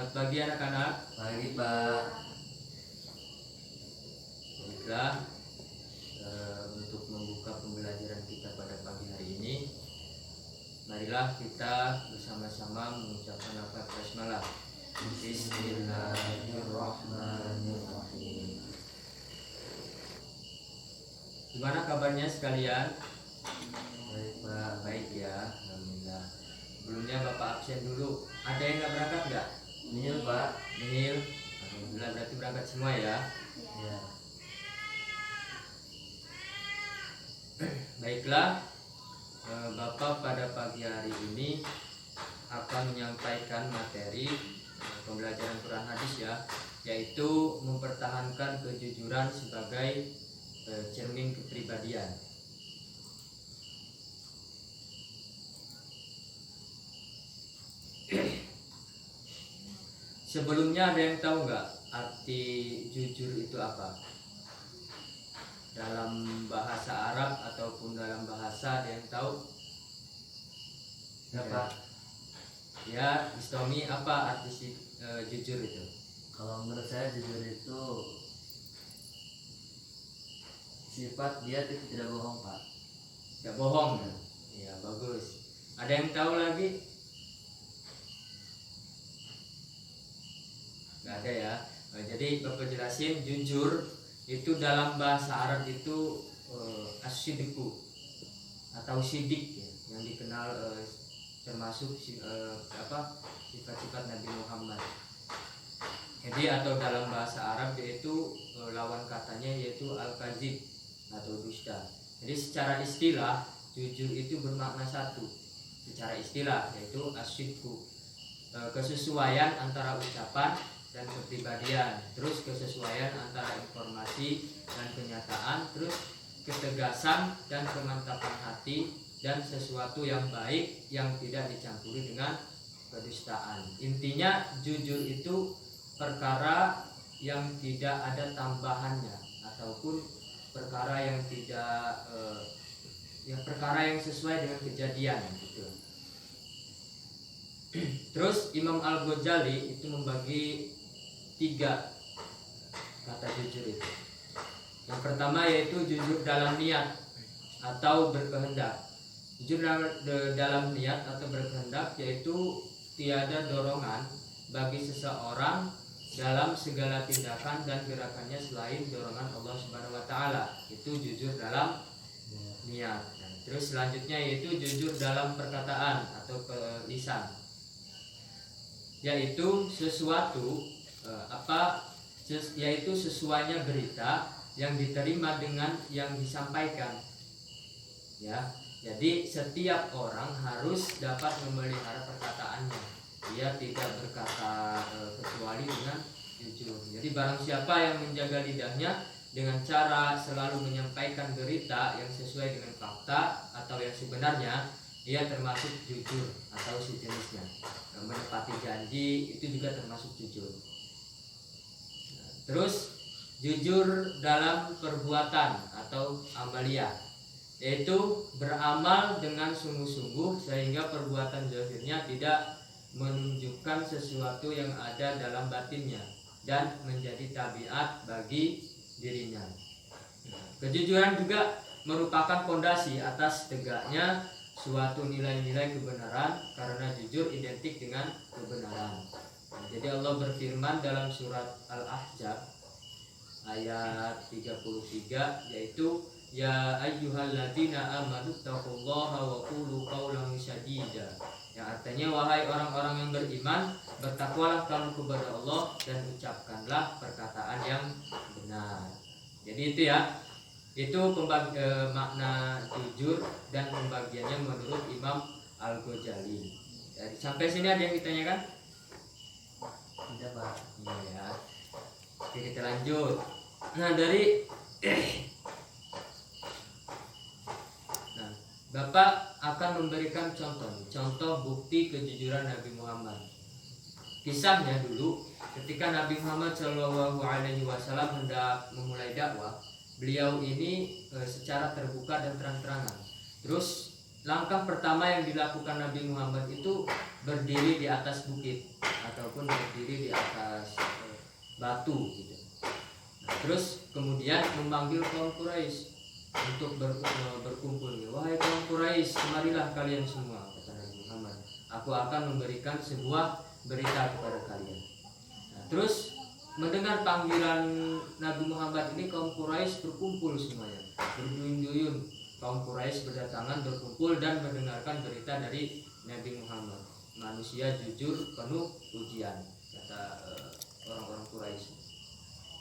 Selamat pagi anak-anak. Pagi Pak. Baiklah, untuk membuka pembelajaran kita pada pagi hari ini, marilah kita bersama-sama mengucapkan lafaz basmalah. Bismillahirrahmanirrahim. Gimana kabarnya sekalian? Baik Pak. Baik ya, alhamdulillah. Sebelumnya Bapak absen dulu. Ada yang nggak berangkat nggak? Nihil Pak. Nihil. Alhamdulillah, berarti berangkat semua ya. Ya. Baiklah, Bapak pada pagi hari ini akan menyampaikan materi pembelajaran Quran hadis ya, yaitu mempertahankan kejujuran sebagai cermin kepribadian. Sebelumnya ada yang tahu nggak arti jujur itu apa? Dalam bahasa Arab ataupun dalam bahasa, ada yang tahu? Ya Pak. Ya, Istomi, apa arti jujur itu? Kalau menurut saya jujur itu sifat dia tidak bohong Pak. Tidak bohong. Ya, bagus. Ada yang tahu lagi? Nggak ada ya. Jadi Bapak jelasin, jujur itu dalam bahasa Arab itu as-sidqu atau sidik ya, yang dikenal termasuk sifat-sifat Nabi Muhammad. Jadi atau dalam bahasa Arab yaitu lawan katanya yaitu al-kazib atau dusta. Jadi secara istilah jujur itu bermakna satu. Secara istilah yaitu as-sidqu, kesesuaian antara ucapan dan kepribadian, terus kesesuaian antara informasi dan kenyataan, terus ketegasan dan kemantapan hati, dan sesuatu yang baik yang tidak dicampuri dengan kedustaan. Intinya jujur itu perkara yang tidak ada tambahannya ataupun perkara yang tidak perkara yang sesuai dengan kejadian gitu. Terus Imam Al-Ghazali itu membagi 3 kata jujur itu. Yang pertama yaitu jujur dalam niat atau berkehendak. Jujur dalam niat atau berkehendak yaitu tiada dorongan bagi seseorang dalam segala tindakan dan gerakannya selain dorongan Allah Subhanahu wa taala. Itu jujur dalam niat. Terus selanjutnya yaitu jujur dalam perkataan atau lisan, yaitu sesuatu yaitu sesuainya berita yang diterima dengan yang disampaikan ya. Jadi setiap orang harus dapat memelihara perkataannya. Dia tidak berkata kecuali dengan jujur. Jadi barang siapa yang menjaga lidahnya dengan cara selalu menyampaikan berita yang sesuai dengan fakta atau yang sebenarnya, ia termasuk jujur atau sejenisnya. Menepati janji itu juga termasuk jujur. Terus jujur dalam perbuatan atau amaliyah, yaitu beramal dengan sungguh-sungguh sehingga perbuatan zahirnya tidak menunjukkan sesuatu yang ada dalam batinnya dan menjadi tabiat bagi dirinya. Kejujuran juga merupakan fondasi atas tegaknya suatu nilai-nilai kebenaran, karena jujur identik dengan kebenaran. Jadi Allah berfirman dalam surat Al-Ahzab ayat 33, yaitu ya ayyuhalladzina amanu taqullaha wa qulu qawlan sadida, yang artinya wahai orang-orang yang beriman, bertakwalah kamu kepada Allah dan ucapkanlah perkataan yang benar. Jadi itu ya, itu makna jujur dan pembagiannya menurut Imam Al-Ghazali. Jadi sampai sini ada yang ditanyakan? Tidak Pak. Iya. Oke, kita lanjut. Bapak akan memberikan contoh bukti kejujuran Nabi Muhammad. Kisahnya dulu ketika Nabi Muhammad SAW hendak memulai dakwah, beliau ini secara terbuka dan terang-terangan. Terus langkah pertama yang dilakukan Nabi Muhammad itu berdiri di atas bukit ataupun berdiri di atas batu gitu. Nah, terus kemudian memanggil kaum Quraisy untuk berkumpul. Wahai kaum Quraisy, kemarilah kalian semua, kata Nabi Muhammad. Aku akan memberikan sebuah berita kepada kalian. Nah, terus mendengar panggilan Nabi Muhammad ini, kaum Quraisy berkumpul semuanya, berduyun-duyun. Kaum Quraisy berdatangan, berkumpul dan mendengarkan berita dari Nabi Muhammad. Manusia jujur penuh ujian, kata orang-orang Quraisy.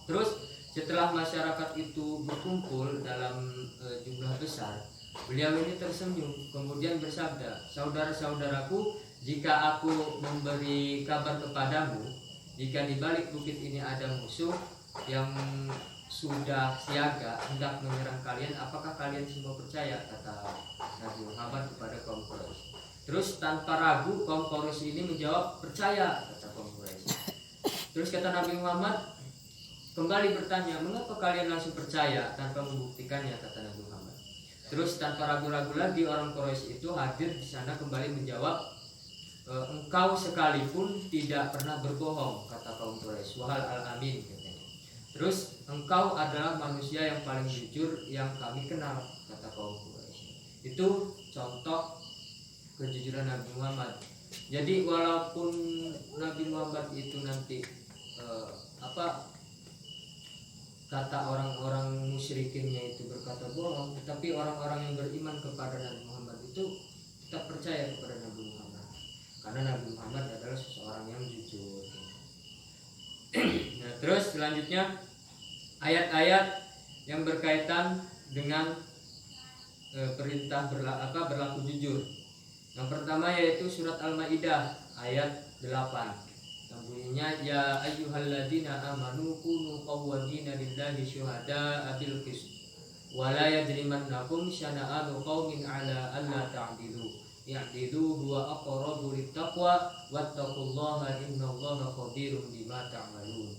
Terus setelah masyarakat itu berkumpul dalam jumlah besar, beliau ini tersenyum kemudian bersabda, saudara-saudaraku, jika aku memberi kabar kepadamu, jika di balik bukit ini ada musuh yang sudah siaga hendak menyerang kalian, apakah kalian semua percaya, kata Nabi Muhammad kepada kaum Quraisy. Terus tanpa ragu kaum Quraisy ini menjawab, percaya, kata kaum Quraisy. Terus kata Nabi Muhammad kembali bertanya, mengapa kalian langsung percaya tanpa membuktikannya, kata Nabi Muhammad. Terus tanpa ragu-ragu lagi orang Quraisy itu hadir di sana kembali menjawab, engkau sekalipun tidak pernah berbohong, kata kaum Quraisy. Wahal al-amin, katanya. Terus engkau adalah manusia yang paling jujur yang kami kenal, kata kaum Quraisy. Itu contoh kejujuran Nabi Muhammad. Jadi walaupun Nabi Muhammad itu nanti kata orang-orang musyrikinnya itu berkata bohong, tetapi orang-orang yang beriman kepada Nabi Muhammad itu tetap percaya kepada Nabi Muhammad, karena Nabi Muhammad adalah seseorang yang jujur. Nah, terus selanjutnya ayat-ayat yang berkaitan dengan perintah berlaku jujur. Yang pertama yaitu surat Al-Maidah ayat 8. Yang bunyinya, ya ayyuhalladzina amanu kunu qawwamina lillahi syuhada'a bil qist wa la yajrimannakum syana'anu qaumin 'ala alla ta'dilu ya'dilu huwa aqrabu littaqwa wattaqullaha innallaha khabirum bima ta'malun.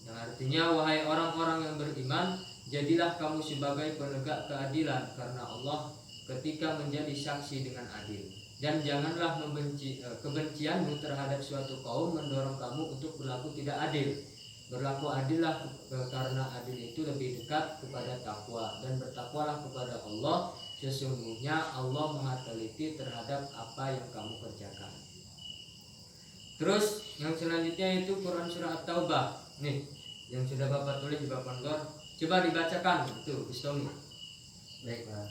Yang artinya, wahai orang-orang yang beriman, jadilah kamu sebagai penegak keadilan karena Allah ketika menjadi saksi dengan adil. Dan janganlah kebencianmu terhadap suatu kaum mendorong kamu untuk berlaku tidak adil. Berlaku adillah karena adil itu lebih dekat kepada takwa, dan bertakwalah kepada Allah, sesungguhnya Allah Maha teliti terhadap apa yang kamu kerjakan. Terus yang selanjutnya itu Quran surah At-Taubah. Nih, yang sudah Bapak tulis di papan gor, coba dibacakan itu Istomi. Baik, Pak.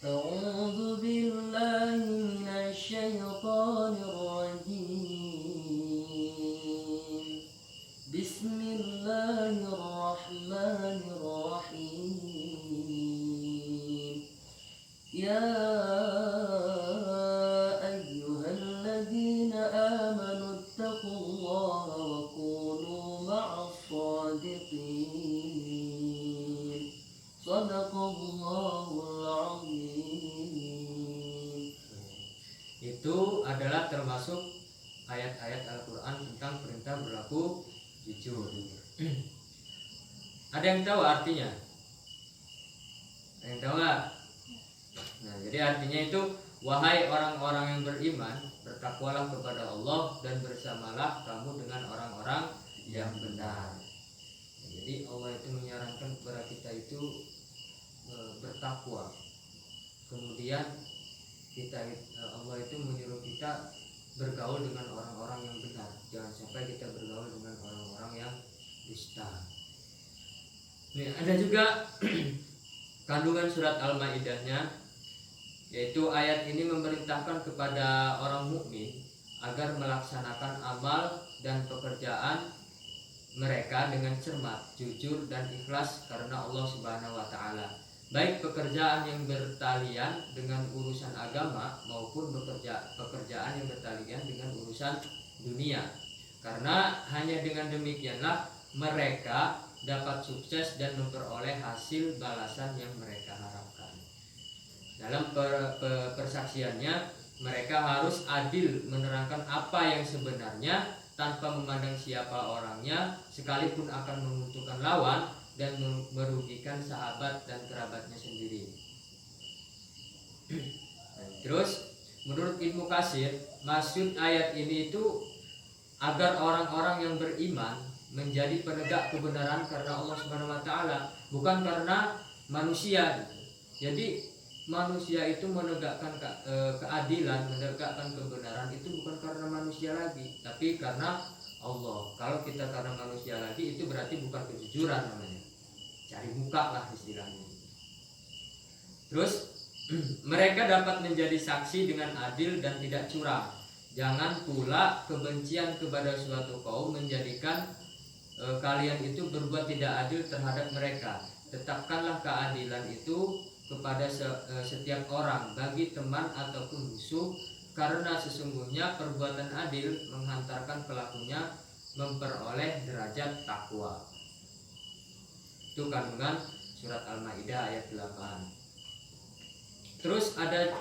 A'udzu billahi minasyaitonir rajim. Bismillahirrahmanirrahim. Ya ayyuhalladzina amanu taqullaha wa kunu ma'as shadiqin. Shadaqallahul azim. Itu adalah termasuk ayat-ayat Al-Quran tentang perintah berlaku jujur. Ada yang tahu artinya? Ada yang tahu nggak? Nah, jadi artinya itu, wahai orang-orang yang beriman, bertakwalah kepada Allah dan bersamalah kamu dengan orang-orang yang benar. Nah, jadi Allah itu menyarankan kepada kita itu bertakwa. Kemudian Allah itu menyuruh kita bergaul dengan orang-orang yang benar. Jangan sampai kita bergaul dengan orang-orang yang dusta. Nih, ada juga kandungan surat Al-Maidahnya, yaitu ayat ini memerintahkan kepada orang mukmin agar melaksanakan amal dan pekerjaan mereka dengan cermat, jujur dan ikhlas karena Allah Subhanahu wa taala. Baik pekerjaan yang bertalian dengan urusan agama maupun pekerjaan yang bertalian dengan urusan dunia. Karena hanya dengan demikianlah mereka dapat sukses dan memperoleh hasil balasan yang mereka harapkan. Dalam persaksiannya, mereka harus adil menerangkan apa yang sebenarnya tanpa memandang siapa orangnya, sekalipun akan menguntungkan lawan dan merugikan sahabat dan kerabatnya sendiri. Terus menurut Ibnu Katsir, maksud ayat ini itu agar orang-orang yang beriman menjadi penegak kebenaran karena Allah Subhanahu wa taala, bukan karena manusia gitu. Jadi manusia itu menegakkan keadilan, menegakkan kebenaran itu bukan karena manusia lagi, tapi karena Allah. Kalau kita karena manusia lagi itu berarti bukan kejujuran namanya. Cari muka lah istilahnya. Terus mereka dapat menjadi saksi dengan adil dan tidak curang. Jangan pula kebencian kepada suatu kaum menjadikan kalian itu berbuat tidak adil terhadap mereka. Tetapkanlah keadilan itu kepada setiap orang, bagi teman ataupun musuh, karena sesungguhnya perbuatan adil menghantarkan pelakunya memperoleh derajat takwa. Itu kandungan surat Al-Maidah ayat 8. Terus ada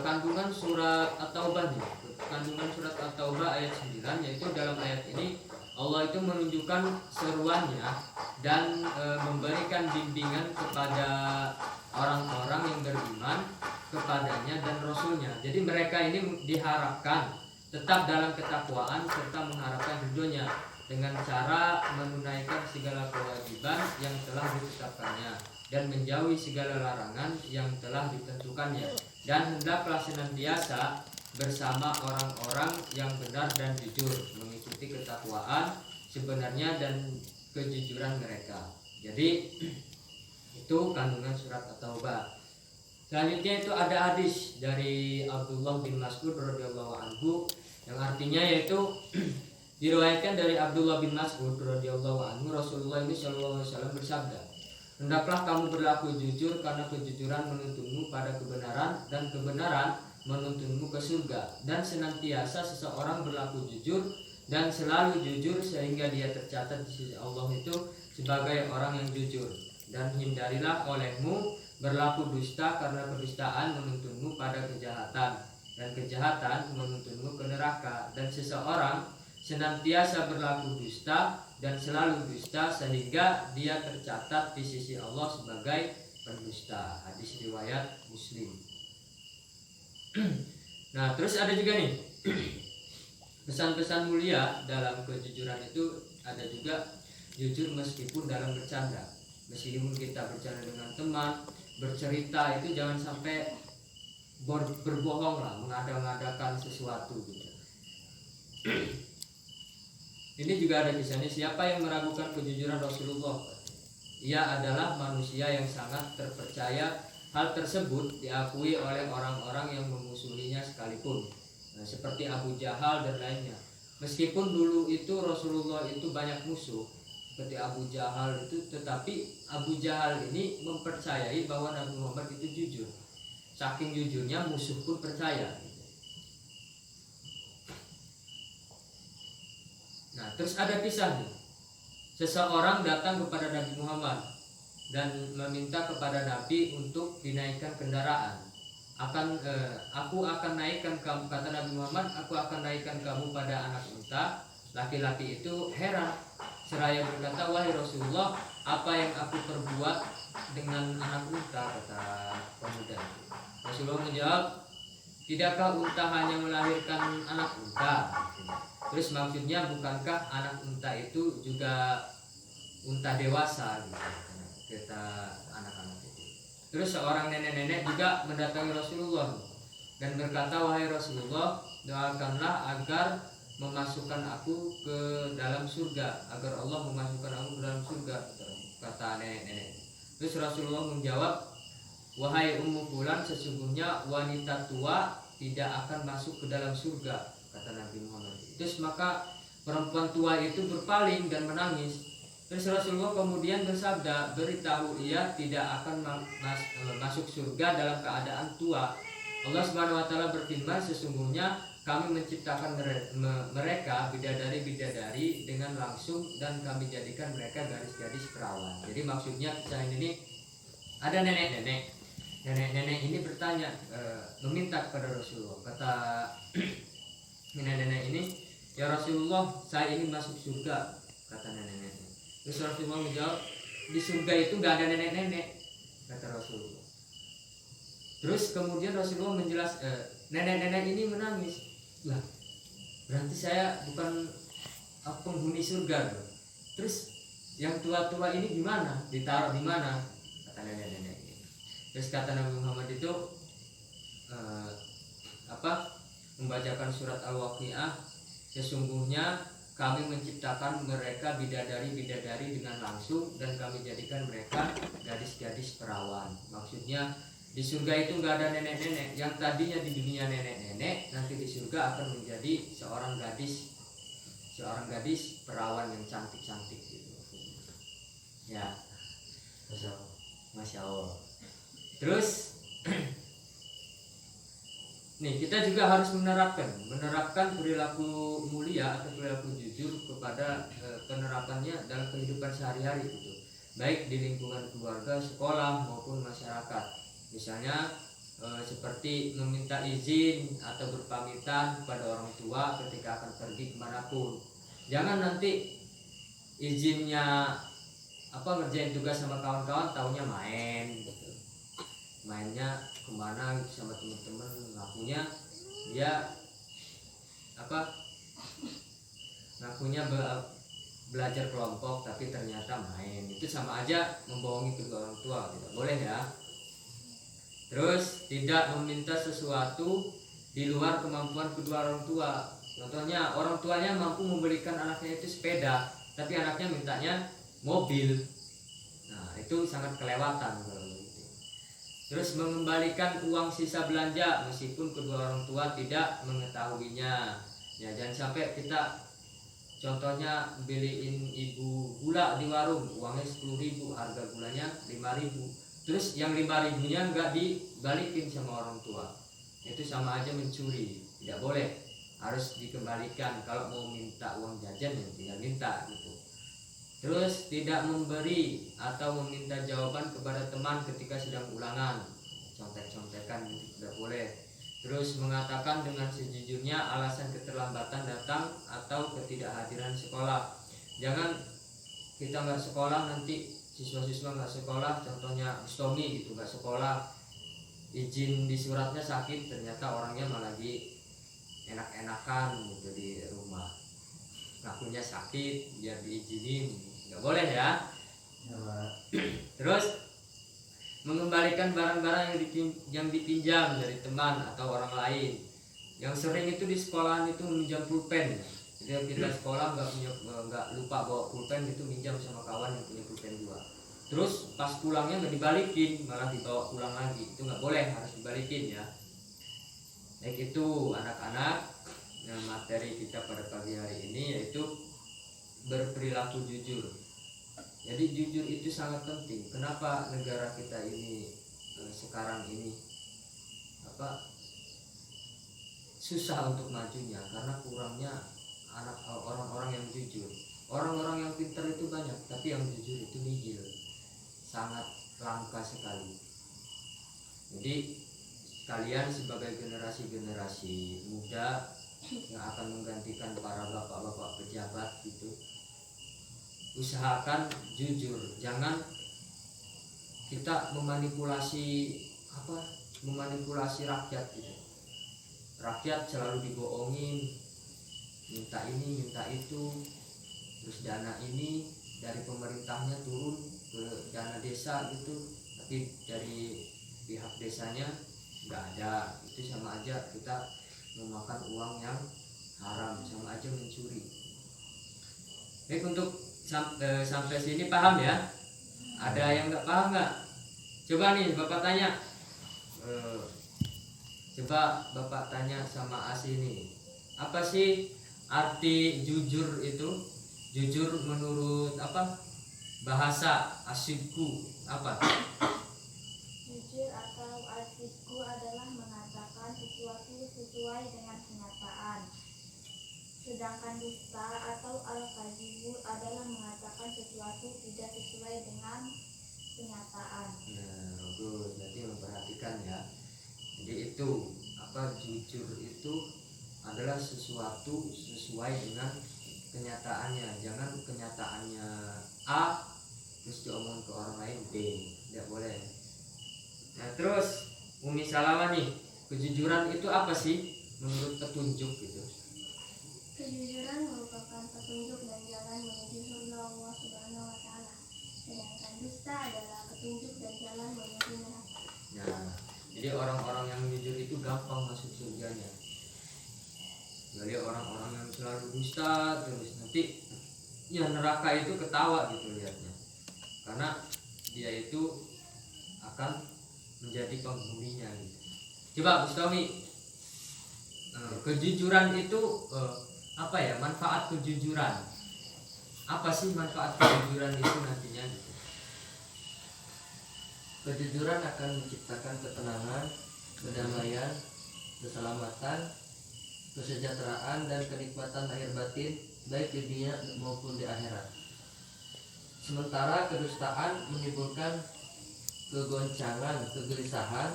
kandungan surat At-Taubah nih. Kandungan surat At-Taubah ayat 9, yaitu dalam ayat ini Allah itu menunjukkan seruannya dan memberikan bimbingan kepada orang-orang yang beriman kepadanya dan Rasulnya. Jadi mereka ini diharapkan tetap dalam ketakwaan serta mengharapkan ridhonya dengan cara menunaikan segala kewajiban yang telah ditetapkannya dan menjauhi segala larangan yang telah ditentukannya, dan hendaklah senantiasa bersama orang-orang yang benar dan jujur, mengikuti ketakwaan sebenarnya dan kejujuran mereka. Jadi itu kandungan surat At-Taubah. Selanjutnya itu ada hadis dari Abdullah bin Mas'ud radhiyallahu anhu yang artinya yaitu diriwayatkan dari Abdullah bin Mas'ud radhiyallahu anhu, Rasulullah ini sallallahu alaihi wasallam bersabda, hendaklah kamu berlaku jujur karena kejujuran menuntunmu pada kebenaran dan kebenaran menuntunmu ke surga, dan senantiasa seseorang berlaku jujur dan selalu jujur sehingga dia tercatat di sisi Allah itu sebagai orang yang jujur. Dan hindarilah olehmu berlaku dusta karena kedustaan menuntunmu pada kejahatan dan kejahatan menuntunmu ke neraka, dan seseorang senantiasa berlaku dusta dan selalu dusta sehingga dia tercatat di sisi Allah sebagai pendusta. Hadis riwayat Muslim. Nah, terus ada juga nih pesan-pesan mulia dalam kejujuran itu. Ada juga jujur meskipun dalam bercanda. Meskipun kita bercanda dengan teman, bercerita itu jangan sampai berbohong lah, mengada-ngadakan sesuatu gitu. Ini juga ada kisahnya, siapa yang meragukan kejujuran Rasulullah, ia adalah manusia yang sangat terpercaya. Hal tersebut diakui oleh orang-orang yang memusuhinya sekalipun, seperti Abu Jahal dan lainnya. Meskipun dulu itu Rasulullah itu banyak musuh seperti Abu Jahal itu, tetapi Abu Jahal ini mempercayai bahwa Nabi Muhammad itu jujur. Saking jujurnya musuh pun percaya. Nah, terus ada kisah nih. Seseorang datang kepada Nabi Muhammad dan meminta kepada Nabi untuk dinaikkan kendaraan. Aku akan naikkan kamu, kata Nabi Muhammad, aku akan naikkan kamu pada anak unta. Laki-laki itu heran, seraya berkata, wahai Rasulullah, apa yang aku perbuat dengan anak unta, kata pemuda itu. Rasulullah menjawab, tidakkah unta hanya melahirkan anak unta? Terus maksudnya bukankah anak unta itu juga unta dewasa gitu, kata anak-anak itu. Terus seorang nenek-nenek juga mendatangi Rasulullah dan berkata, wahai Rasulullah, doakanlah agar memasukkan aku ke dalam surga, agar Allah memasukkan aku ke dalam surga, kata nenek-nenek. Terus Rasulullah menjawab, wahai Ummu Fulan, sesungguhnya wanita tua tidak akan masuk ke dalam surga, kata Nabi Muhammad. Terus maka perempuan tua itu berpaling dan menangis. Terus Rasulullah kemudian bersabda, beritahu ia tidak akan masuk surga dalam keadaan tua. Allah Subhanahu wa taala berfirman, sesungguhnya kami menciptakan mereka bidadari-bidadari dengan langsung dan kami jadikan mereka gadis-gadis perawan. Jadi maksudnya kisah ini ada nenek-nenek. Nenek-nenek ini bertanya, meminta kepada Rasulullah. Kata nenek-nenek ini, ya Rasulullah, saya ingin masuk surga, kata nenek-nenek. Terus Rasulullah menjawab, di surga itu gak ada nenek-nenek, kata Rasulullah. Terus kemudian Rasulullah nenek-nenek ini menangis. Lah, berarti saya bukan penghuni surga loh. Terus yang tua-tua ini gimana? Ditaruh di mana? Kata nenek-nenek ini. Terus kata Nabi Muhammad itu membacakan surat Al-Waqiah, sesungguhnya kami menciptakan mereka bidadari-bidadari dengan langsung dan kami jadikan mereka gadis-gadis perawan. Maksudnya di surga itu nggak ada nenek-nenek. Yang tadinya di dunia nenek-nenek, nanti di surga akan menjadi seorang gadis perawan yang cantik-cantik gitu. Ya, Masya Allah. Terus nih kita juga harus menerapkan perilaku mulia atau perilaku jujur kepada penerapannya dalam kehidupan sehari-hari gitu, baik di lingkungan keluarga, sekolah maupun masyarakat. Misalnya seperti meminta izin atau berpamitan kepada orang tua ketika akan pergi kemanapun. Jangan nanti izinnya ngerjain tugas sama kawan-kawan, taunya main gitu. Mainnya kemana gitu sama teman-teman, ngakunya dia belajar kelompok tapi ternyata main. Itu sama aja membohongi kedua orang tua, tidak boleh ya. Terus tidak meminta sesuatu di luar kemampuan kedua orang tua. Contohnya orang tuanya mampu membelikan anaknya itu sepeda, tapi anaknya mintanya mobil. Nah, itu sangat kelewatan kalau begitu. Terus mengembalikan uang sisa belanja meskipun kedua orang tua tidak mengetahuinya. Ya, jangan sampai kita contohnya beliin ibu gula di warung, uangnya 10.000, harga gulanya 5.000. Terus yang 5.000-nya nggak dibalikin sama orang tua. Itu sama aja mencuri. Tidak boleh, harus dikembalikan. Kalau mau minta uang jajan ya tinggal minta gitu. Terus tidak memberi atau meminta jawaban kepada teman ketika sedang ulangan, contek-contekan gitu, tidak boleh. Terus mengatakan dengan sejujurnya alasan keterlambatan datang atau ketidakhadiran sekolah. Jangan kita nggak sekolah, nanti siswa-siswa nggak sekolah, contohnya stomi gitu, nggak sekolah, izin di suratnya sakit, ternyata orangnya malah lagi enak-enakan gitu di rumah, ngakunya sakit biar diizinin. Nggak boleh ya. Terus mengembalikan barang-barang yang dipinjam dari teman atau orang lain. Yang sering itu di sekolahan itu meminjam pulpen. Jadi kita sekolah nggak lupa bawa pulpen, itu minjam sama kawan yang punya pulpen juga. Terus pas pulangnya nggak dibalikin, malah dibawa pulang lagi. Itu nggak boleh, harus dibalikin ya. Baik itu anak-anak, materi kita pada pagi hari ini yaitu berperilaku jujur. Jadi jujur itu sangat penting. Kenapa negara kita ini sekarang ini susah untuk majunya? Karena kurangnya orang-orang yang jujur. Orang-orang yang pintar itu banyak, tapi yang jujur itu nihil, sangat langka sekali. Jadi kalian sebagai generasi muda yang akan menggantikan para bapak-bapak pejabat gitu, usahakan jujur. Jangan kita memanipulasi rakyat gitu. Rakyat selalu dibohongin, minta ini minta itu, terus dana ini dari pemerintahnya turun ke dana desa gitu, tapi dari pihak desanya nggak ada. Itu sama aja kita memakan uang yang haram, sama aja mencuri. Baik, untuk sampai sini paham ya? Ada yang nggak paham nggak? Coba nih bapak tanya. Coba bapak tanya sama Asi nih. Apa sih arti jujur itu? Jujur menurut bahasa Asidku apa? Jujur atau al-sidqu adalah mengatakan sesuatu sesuai dengan kenyataan. Sedangkan dusta atau al-kadzibu adalah mengatakan sesuatu tidak sesuai dengan kenyataan. Nah, bagus. Berarti memperhatikan ya. Jadi itu jujur itu adalah sesuatu sesuai dengan kenyataannya. Jangan kenyataannya A terus diomong ke orang lain B, tidak boleh. Nah, terus Umi Salama nih, kejujuran itu apa sih menurut petunjuk gitu? Kejujuran merupakan petunjuk dan jalan menuju surga Allah Subhanahu wa taala. Sedangkan dusta adalah petunjuk dan jalan menuju neraka. Nah, jadi orang-orang yang jujur itu gampang masuk surganya. Jadi orang-orang yang selalu dusta terus nanti ya neraka itu ketawa gitu lihatnya. Karena dia itu akan menjadi penghuninya gitu. Coba Bustami, kejujuran itu apa ya, manfaat kejujuran? Apa sih manfaat kejujuran itu nantinya gitu? Kejujuran akan menciptakan ketenangan, kedamaian, keselamatan, kesejahteraan, dan kenikmatan lahir batin baik di dunia maupun di akhirat. Sementara kedustaan menimbulkan kegoncangan, kegelisahan,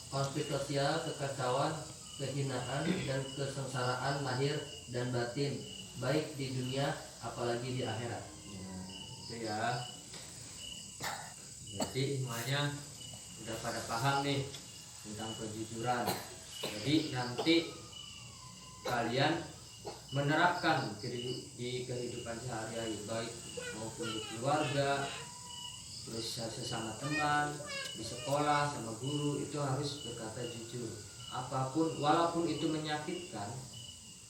konflik sosial, kekacauan, kehinaan, dan kesengsaraan lahir dan batin baik di dunia apalagi di akhirat. Itu ya. Jadi semuanya udah pada paham nih tentang kejujuran. Jadi nanti kalian menerapkan di kehidupan sehari-hari baik maupun di keluarga, terus sesama teman, di sekolah sama guru itu harus berkata jujur. Apapun walaupun itu menyakitkan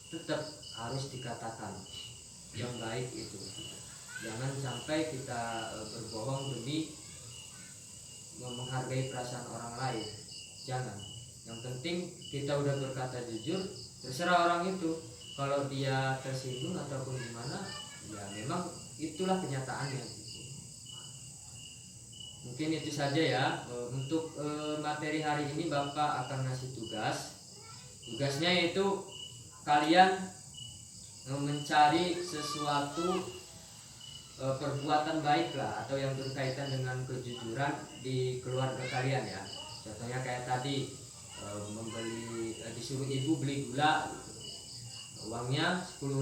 tetap harus dikatakan yang baik itu. Jangan sampai kita berbohong demi menghargai perasaan orang lain. Jangan. Yang penting kita udah berkata jujur, terserah orang itu. Kalau dia tersinggung ataupun gimana, ya memang itulah kenyataannya gitu. Mungkin itu saja ya. Untuk materi hari ini Bapak akan ngasih tugas. Tugasnya yaitu kalian mencari sesuatu perbuatan baik lah atau yang berkaitan dengan kejujuran di keluarga kalian ya. Contohnya kayak tadi disuruh ibu beli gula gitu. Uangnya 10.000,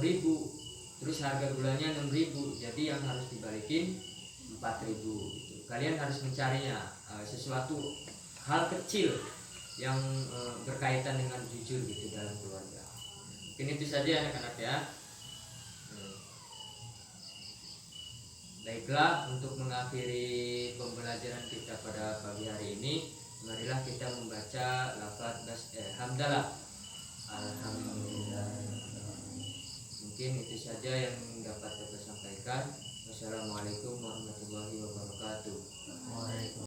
terus harga gulanya 6.000, jadi yang harus dibalikin 4.000 gitu. Kalian harus mencarinya sesuatu hal kecil yang berkaitan dengan jujur gitu dalam keluarga. Mungkin itu saja anak-anak ya. Baiklah, untuk mengakhiri pembelajaran kita pada pagi hari ini, marilah kita membaca lafaz hamdalah. Alhamdulillah. Mungkin itu saja yang dapat saya sampaikan. Wassalamualaikum warahmatullahi wabarakatuh. Waalaikumsalam.